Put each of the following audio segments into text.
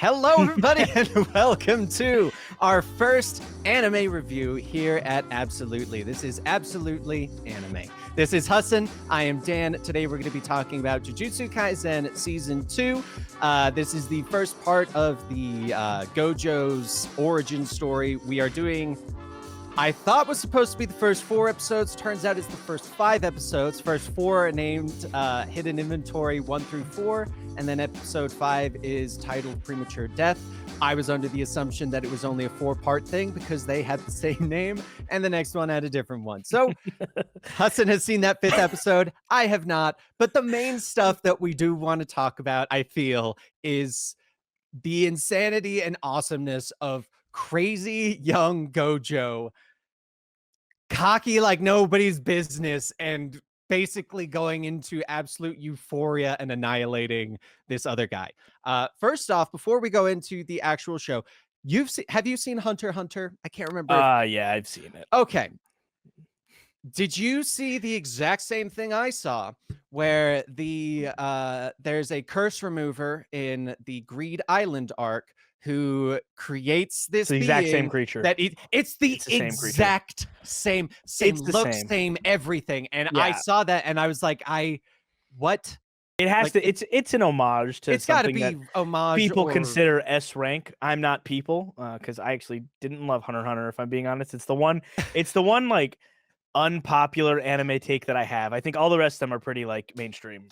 Hello, everybody, and welcome to our first anime review here at Absolutely. This is Absolutely Anime. This is Hassan. I am Dan. Today, we're going to be talking about Jujutsu Kaisen Season 2. This is the first part of the Gojo's origin story. We are doing, I thought was supposed to be the first 4 episodes. Turns out it's the first 5 episodes. First 4 are named Hidden Inventory 1 through 4. And then episode 5 is titled Premature Death. I was under the assumption that it was only a 4-part thing because they had the same name and the next one had a different one. So Hassan has seen that 5th episode. I have not. But the main stuff that we do want to talk about, I feel, is the insanity and awesomeness of crazy young Gojo, cocky like nobody's business, and basically going into absolute euphoria and annihilating this other guy. First off, before we go into the actual show, have you seen Hunter x Hunter? I can't remember. Yeah, I've seen it. Okay. Did you see the exact same thing I saw, where there's a curse remover in the Greed Island arc who creates this exact same creature that it's the exact same look, same everything. And yeah. I saw that and I was like, what? It has to. It's an homage to. It's got to be homage. People consider S rank. I'm not people because I actually didn't love Hunter x Hunter. If I'm being honest, it's the one. It's the one like unpopular anime take that I have. I think all the rest of them are pretty like mainstream.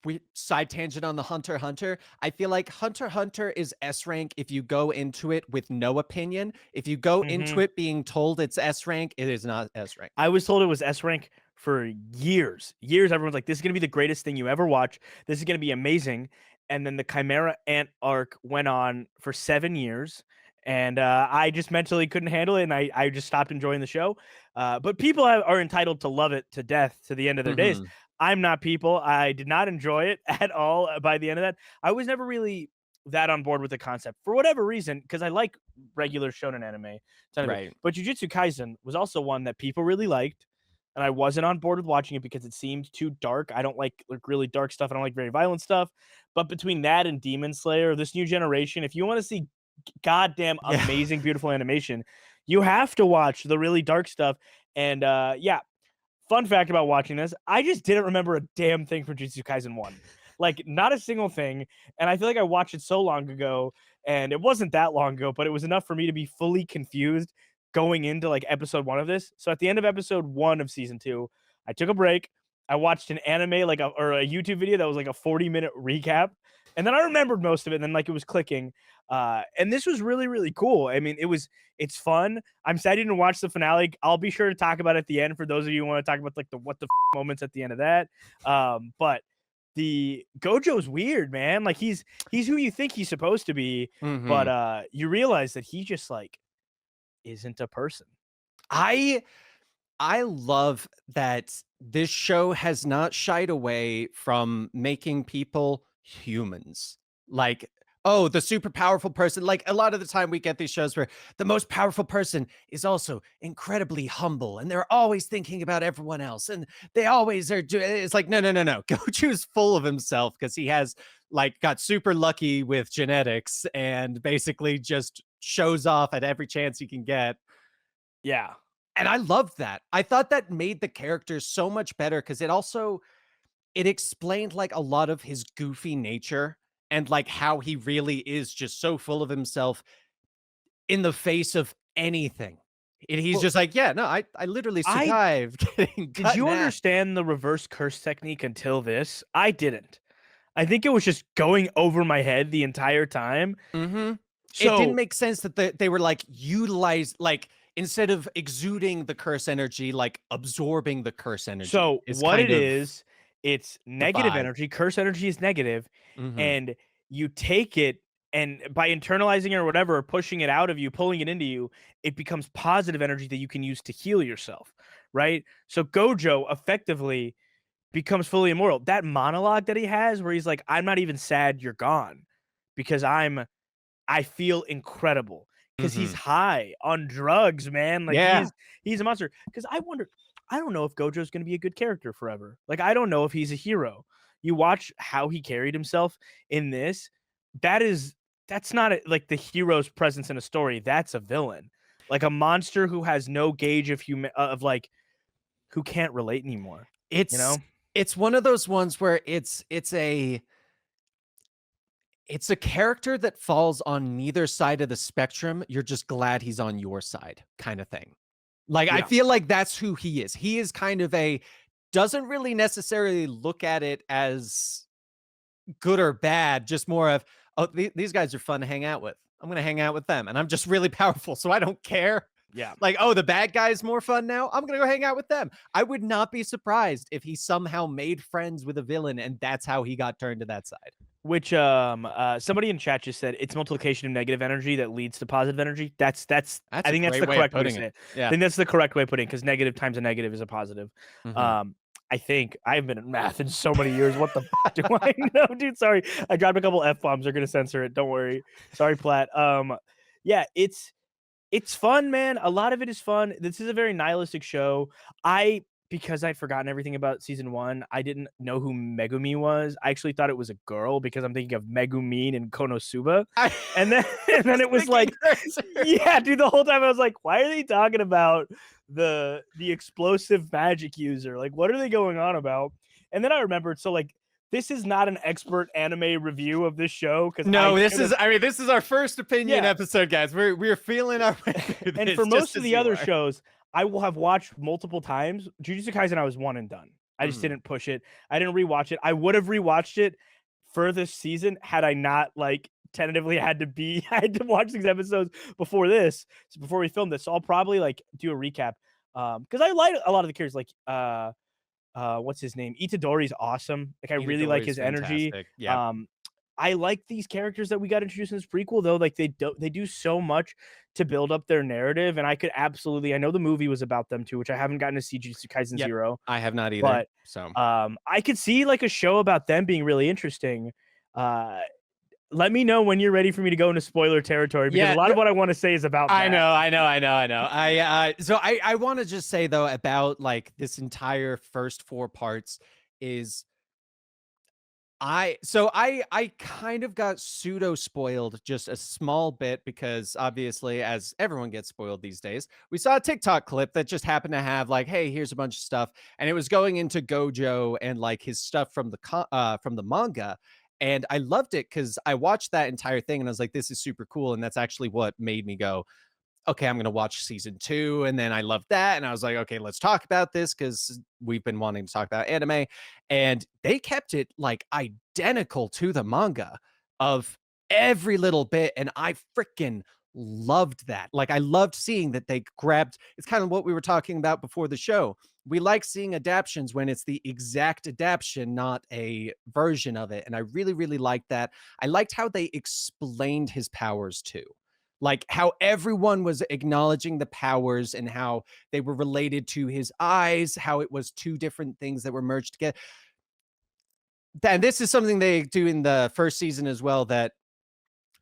We side tangent on the Hunter x Hunter. I feel like Hunter x Hunter is S rank if you go into it with no opinion. If you go into it being told it's S rank, it is not S rank. I was told it was S rank for years. Everyone's like, this is going to be the greatest thing you ever watch. This is going to be amazing. And then the Chimera Ant arc went on for 7 years. And I just mentally couldn't handle it. And I just stopped enjoying the show. But people are entitled to love it to death to the end of their days. I'm not people. I did not enjoy it at all by the end of that. I was never really that on board with the concept for whatever reason, because I like regular shonen anime. Right. But Jujutsu Kaisen was also one that people really liked. And I wasn't on board with watching it because it seemed too dark. I don't like really dark stuff. I don't like very violent stuff. But between that and Demon Slayer, this new generation, if you want to see goddamn amazing, beautiful animation, you have to watch the really dark stuff. And fun fact about watching this, I just didn't remember a damn thing from Jujutsu Kaisen 1. Like, not a single thing. And I feel like I watched it so long ago, and it wasn't that long ago, but it was enough for me to be fully confused going into like episode 1 of this. So at the end of episode 1 of season 2, I took a break. I watched an anime or a YouTube video that was like a 40-minute recap. And then I remembered most of it, and then like it was clicking. And this was really, really cool. I mean, it's fun. I'm sad you didn't watch the finale. I'll be sure to talk about it at the end for those of you who want to talk about like the what the moments at the end of that. But the Gojo's weird, man. Like he's who you think he's supposed to be, but you realize that he just like isn't a person. I love that this show has not shied away from making people humans. Like, oh, the super powerful person. Like a lot of the time we get these shows where the most powerful person is also incredibly humble and they're always thinking about everyone else and they always are doing. It's like, no. Gojo's full of himself because he has like got super lucky with genetics and basically just shows off at every chance he can get. Yeah. And I loved that. I thought that made the character so much better because it explained like a lot of his goofy nature and like how he really is just so full of himself in the face of anything. He's just like, yeah, no, I literally survived. Did you understand the reverse curse technique until this? I didn't. I think it was just going over my head the entire time. So, it didn't make sense that they were like utilize like instead of exuding the curse energy, like absorbing the curse energy. So what it is, it's negative energy. Curse energy is negative, and you take it, and by internalizing it or whatever, or pushing it out of you, pulling it into you, it becomes positive energy that you can use to heal yourself, right? So Gojo effectively becomes fully immortal. That monologue that he has where he's like, I'm not even sad you're gone because I feel incredible. Because he's high on drugs, man. Like he's a monster. Because I don't know if Gojo's going to be a good character forever. Like, I don't know if he's a hero. You watch how he carried himself in this. that's not like the hero's presence in a story. That's a villain, like a monster who has no gauge of of like who can't relate anymore. You It's know? it's one of those ones where it's a character that falls on neither side of the spectrum. You're just glad he's on your side kind of thing. Like, I Yeah. feel like that's who he is. He is kind of a doesn't really necessarily look at it as good or bad, just more of, "Oh, these guys are fun to hang out with. I'm gonna hang out with them, and I'm just really powerful, so I don't care." Yeah. Like, "Oh, the bad guy's more fun now? I'm gonna go hang out with them." I would not be surprised if he somehow made friends with a villain, and that's how he got turned to that side. Which somebody in chat just said it's multiplication of negative energy that leads to positive energy. That's That's I a think that's great the way of correct way to putting say it. it. I Yeah. think that's the correct way of putting it because negative times a negative is a positive. Mhm. Um, I think I haven't been in math in so many years. What the do I know, dude? Sorry, I dropped a couple f bombs. They're gonna censor it. Don't worry. Sorry, Platt. Yeah, it's fun, man. A lot of it is fun. This is a very nihilistic show. Because I'd forgotten everything about season 1, I didn't know who Megumi was. I actually thought it was a girl because I'm thinking of Megumin and Konosuba. I And then and then was it was thinking like, hers. yeah, dude, the whole time I was like, why are they talking about the explosive magic user? Like, what are they going on about? And then I remembered, so like this is not an expert anime review of this show because I No, this should have is I mean, this is our first opinion yeah. episode, guys. We're feeling our way through And this for just most of as the you other are. shows, I will have watched multiple times. Jujutsu Kaisen, I was one and done. I just Mhm. didn't push it. I didn't rewatch it. I would have rewatched it for this season had I not like tentatively had to be I had to watch these episodes before this, so before we filmed this. So I'll probably like do a recap. Because I like a lot of the characters, like what's his name? Itadori's awesome. Like I really like Itadori's his energy. fantastic. Yep. Um, I like these characters that we got introduced in this prequel though. Like they do so much to build up their narrative, and I could absolutely I know the movie was about them too, which I haven't gotten to see Jujutsu Kaisen Yep. 0, I have not either. but So, I could see like a show about them being really interesting. Uh, let me know when you're ready for me to go into spoiler territory because a yeah, lot of what I want to say is about I that. know, I know, I know, I know. I want to just say though about like this entire first 4 parts is I kind of got pseudo spoiled just a small bit because obviously as everyone gets spoiled these days, we saw a TikTok clip that just happened to have like, hey, here's a bunch of stuff, and it was going into Gojo and like his stuff from from the manga. And I loved it because I watched that entire thing and I was like, this is super cool. And that's actually what made me go, okay, I'm going to watch season 2. And then I loved that. And I was like, okay, let's talk about this because we've been wanting to talk about anime. And they kept it like identical to the manga of every little bit. And I freaking loved that. Like, I loved seeing that they grabbed it's kind of what we were talking about before the show. We like seeing adaptions when it's the exact adaptation, not a version of it. And I really, really liked that. I liked how they explained his powers too, like how everyone was acknowledging the powers and how they were related to his eyes, how it was two different things that were merged together. And this is something they do in the first season as well that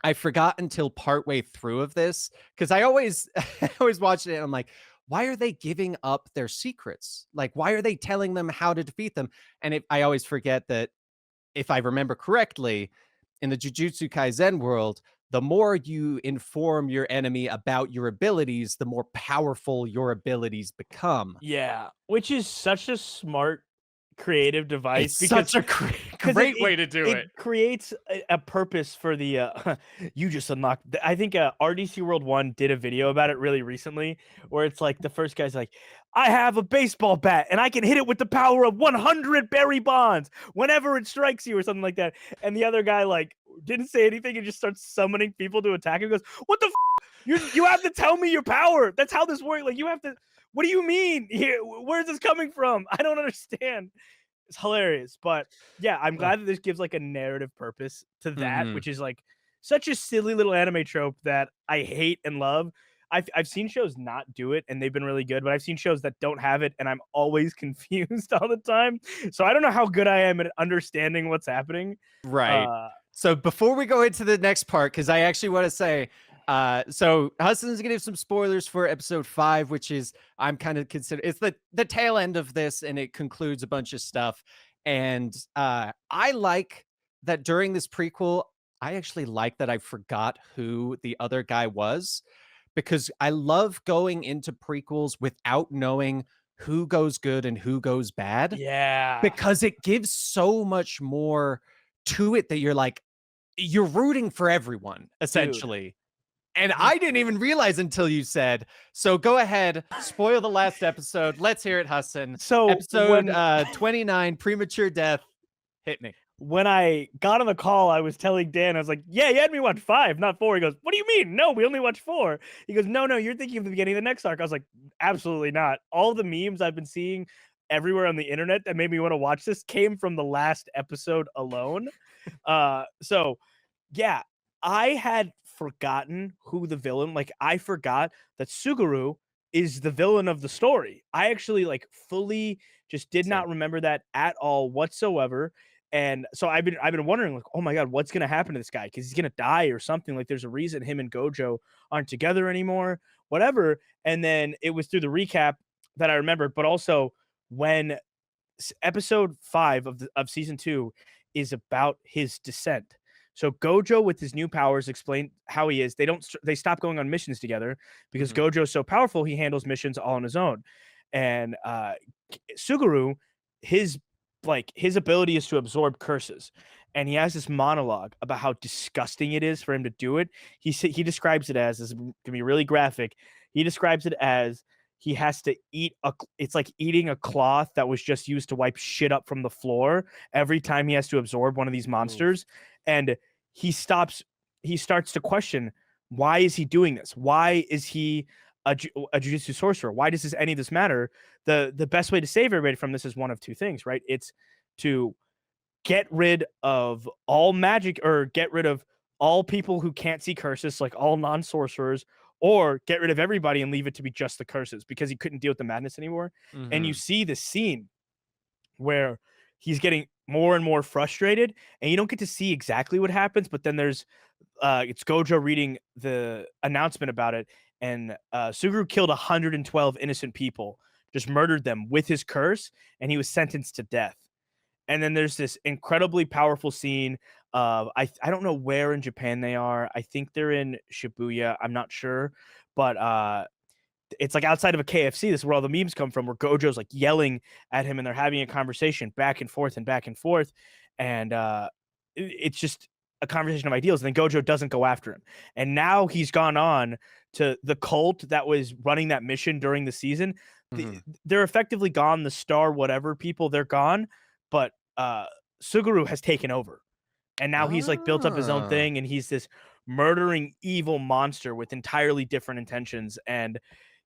I forgot until partway through of this because I always I always watch it and I'm like, why are they giving up their secrets? Like, why are they telling them how to defeat them? And I always forget that if I remember correctly, in the Jujutsu Kaisen world, the more you inform your enemy about your abilities, the more powerful your abilities become. Yeah, which is such a smart creative device It's because such a because it great it way to do it it. creates a purpose for the you just unlocked I think RDC World 1 did a video about it really recently where it's like the first guy's like, I have a baseball bat and I can hit it with the power of 100 berry bonds whenever it strikes you or something like that, and the other guy like didn't say anything and just starts summoning people to attack him. Goes, what the you have to tell me your power. That's how this works. Like you have to. What do you mean? Here, where's this coming from? I don't understand. It's hilarious, but yeah, I'm glad that this gives like a narrative purpose to that, Mhm. which is like such a silly little anime trope that I hate and love. I've seen shows not do it and they've been really good, but I've seen shows that don't have it and I'm always confused all the time. So I don't know how good I am at understanding what's happening. Right. Uh, So before we go into the next part, because I actually want to say, so Hudson's gonna give some spoilers for episode 5, which is I'm kind of consider it's the tail end of this, and it concludes a bunch of stuff. And I like that during this prequel, I actually like that I forgot who the other guy was because I love going into prequels without knowing who goes good and who goes bad Yeah, because it gives so much more to it that you're like, you're rooting for everyone dude. essentially. And The I didn't even realize until you said. So go ahead, spoil the last episode. Let's hear it, Hassan. so Episode 29, premature death. Hit me. when I got on the call, I was telling Dan, I was like, "Yeah, you had me watch 5, not 4." He goes, "What do you mean? No, we only watched 4." He goes, "No, no, you're thinking of the beginning of the next arc." I was like, "Absolutely not." All the memes I've been seeing everywhere on the internet that made me want to watch this came from the last episode alone. So yeah, I had forgotten who the villain. Like I forgot that Suguru is the villain of the story. I actually like fully just did Same. not remember that at all whatsoever. And so I've been wondering like, oh my god, what's gonna happen to this guy? Because he's gonna die or something. Like there's a reason him and Gojo aren't together anymore, whatever. And then it was through the recap that I remembered, but also when episode 5 of season 2 is about his descent. So Gojo with his new powers explain how he is. They stop going on missions together because Mhm. Gojo's so powerful he handles missions all on his own. And Suguru, his his ability is to absorb curses. And he has this monologue about how disgusting it is for him to do it. He describes it as, this is going to be really graphic. He describes it as he has to eat it's like eating a cloth that was just used to wipe shit up from the floor every time he has to absorb one of these Oof. monsters. And he stops he starts to question, why is he doing this? Why is he a jujutsu sorcerer? Why does any of this matter? The best way to save everybody from this is one of two things, right? It's to get rid of all magic, or get rid of all people who can't see curses, like all non-sorcerers, or get rid of everybody and leave it to be just the curses because he couldn't deal with the madness anymore. And you Mhm. see the scene where he's getting more and more frustrated, and you don't get to see exactly what happens, but then there's it's Gojo reading the announcement about it, and Suguru killed 112 innocent people, just murdered them with his curse, and he was sentenced to death. And then there's this incredibly powerful scene of I don't know where in Japan they are. I think they're in Shibuya. I'm not sure, but it's like outside of a KFC. This is where all the memes come from. Where Gojo's like yelling at him, and they're having a conversation back and forth and back and forth, and it's just a conversation of ideals. And then Gojo doesn't go after him, and now he's gone on to the cult that was running that mission during the season. Mhm. They're effectively gone. The star whatever people, they're gone, but Suguru has taken over, and now he's like built up his own Ah. thing, and he's this murdering evil monster with entirely different intentions. And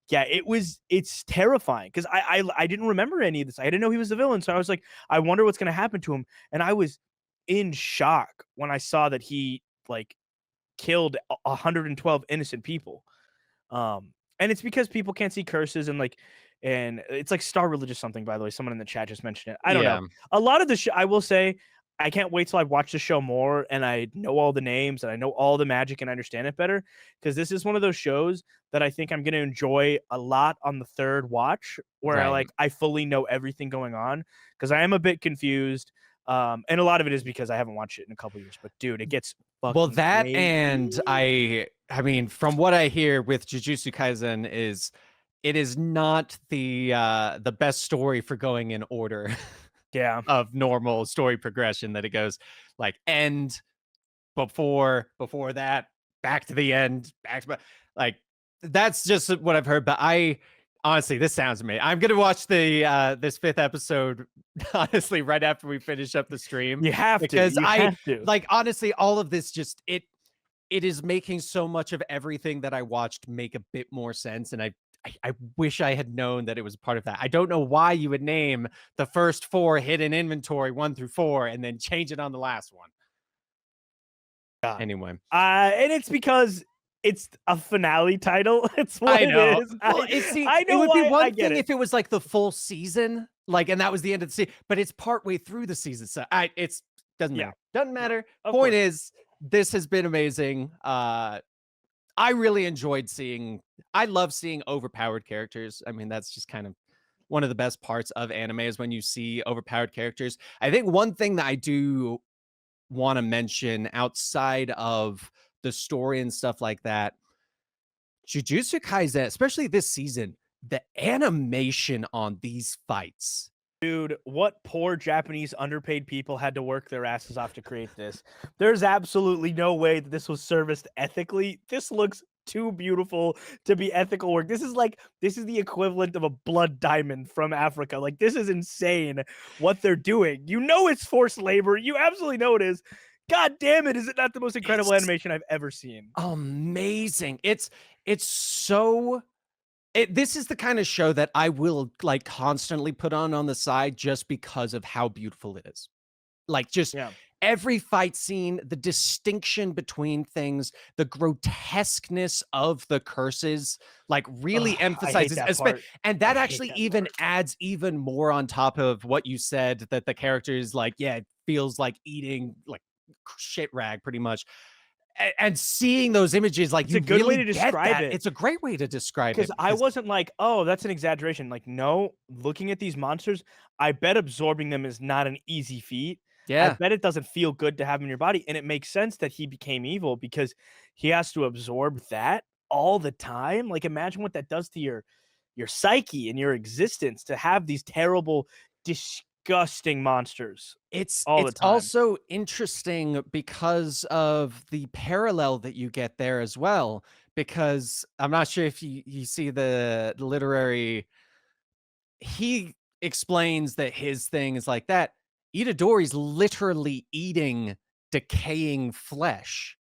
yeah, it's terrifying because I didn't remember any of this. I didn't know he was the villain, so I was like, I wonder what's gonna happen to him. And I was in shock when I saw that he like killed 112 innocent people. And it's because people can't see curses, and it's like star religious something, by the way. Someone in the chat just mentioned it. I don't know. Yeah. A lot of the I will say, I can't wait till I watch the show more and I know all the names and I know all the magic and understand it better, because this is one of those shows that I think I'm going to enjoy a lot on the third watch, where Right. I fully know everything going on, because I am a bit confused. And a lot of it is because I haven't watched it in a couple years. But dude, it gets Well, fucking that and crazy. I mean, from what I hear with Jujutsu Kaisen is it is not the best story for going in order Yeah. of normal story progression that it goes like end before that, back to the end, back to like that's just what I've heard. But I honestly, this sounds amazing. I'm gonna watch the this fifth episode honestly right after we finish up the stream You have to. because You I have to. like honestly all of this just it is making so much of everything that I watched make a bit more sense. And I wish I had known that it was part of that. I don't know why you would name the first 4 hidden inventory 1 through 4 and then change it on the last one. God. Anyway, And it's because it's a finale title. It's what I it know. is. Well, see, I it know would be why. I one get thing it. if it was like the full season, like, and that was the end of the season, but it's partway through the season. So it's doesn't Yeah. matter. Doesn't No, matter. of Point course. is, this has been amazing. I really enjoyed I love seeing overpowered characters. I mean, that's just kind of one of the best parts of anime is when you see overpowered characters. I think one thing that I do want to mention outside of the story and stuff like that. Jujutsu Kaisen, especially this season, the animation on these fights. Dude, what poor Japanese underpaid people had to work their asses off to create this. There's absolutely no way that this was serviced ethically. This looks too beautiful to be ethical work. This is the equivalent of a blood diamond from Africa. Like, this is insane what they're doing. You know it's forced labor. You absolutely know it is. God damn it, is it not the most incredible It's animation I've ever seen? amazing. It's so this is the kind of show that I will like constantly put on the side just because of how beautiful it is. Like, just Yeah. every fight scene, the distinction between things, the grotesqueness of the curses, like really Ugh, I hate emphasizes, that part. and that I hate actually that even part. adds even more on top of what you said, that the character is like, yeah, it feels like eating like shit rag pretty much. And seeing those images, like, It's a you good way really to get describe that. it. It's a great way to describe it Because I because wasn't like, "Oh, that's an exaggeration." Like, no, looking at these monsters, I bet absorbing them is not an easy feat. I yeah, bet it doesn't feel good to have them in your body, and it makes sense that he became evil because he has to absorb that all the time. Like, imagine what that does to your psyche and your existence to have these terrible, disgusting monsters all the it's time. also interesting because of the parallel that you get there as well, because I'm not sure if you see the literary he explains that his thing is like that. Itadori's literally eating decaying flesh.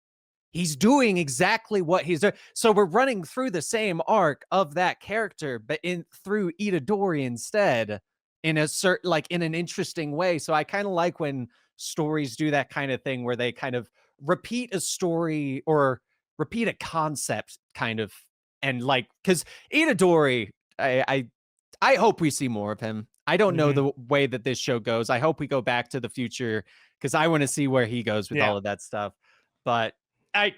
He's doing exactly what he's doing. So we're running through the same arc of that character, but in through Itadori instead, in a certain like in an interesting way. So I kind of like when stories do that kind of thing where they kind of repeat a story or repeat a concept kind of, and like because Itadori, I hope we see more of him. I don't know Mhm. the way that this show goes. I hope we go back to the future because I want to see where he goes with Yeah, all of that stuff. But I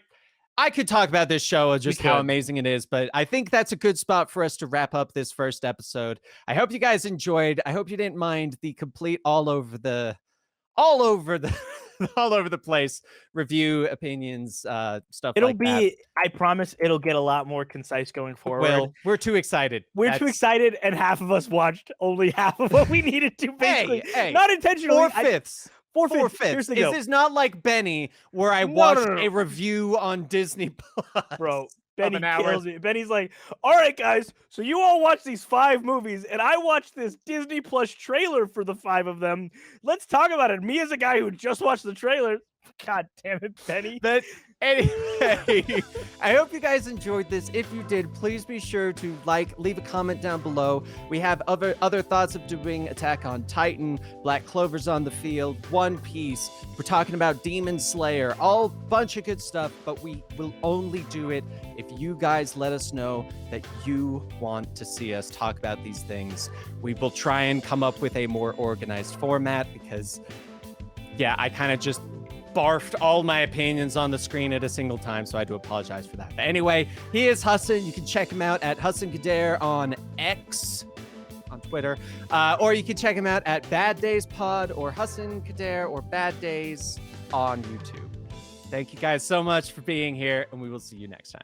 I could talk about this show and we just how could. amazing it is, but I think that's a good spot for us to wrap up this first episode. I hope you guys enjoyed. I hope you didn't mind the complete all over the all over the place review opinions, stuff It'll like that. be I promise it'll get a lot more concise going forward. Will, we're too excited. We're too That's excited, and half of us watched only half of what we needed to, basically. hey, Not intentionally. four I fifths. 4/5. Four Here's fifths. the This deal. is not like Benny, where I No, no, watched no, a no. review on Disney Bro, Plus of Benny an hour. kills me. Benny's like, "All right, guys, so you all watch these 5 movies, and I watched this Disney Plus trailer for the 5 of them. Let's talk about it." Me as a guy who just watched the trailer. God damn it, Benny. But anyway, I hope you guys enjoyed this. If you did, please be sure to leave a comment down below. We have other thoughts of doing Attack on Titan, Black Clover's on the field, One Piece. We're talking about Demon Slayer, all bunch of good stuff, but we will only do it if you guys let us know that you want to see us talk about these things. We will try and come up with a more organized format because, yeah, I kind of just barfed all my opinions on the screen at a single time, so I do apologize for that. But anyway, he is Hassan. You can check him out at Hassan Kader on X, on Twitter, or you can check him out at Bad Days Pod or Hassan Kader or Bad Days on YouTube. Thank you guys so much for being here, and we will see you next time.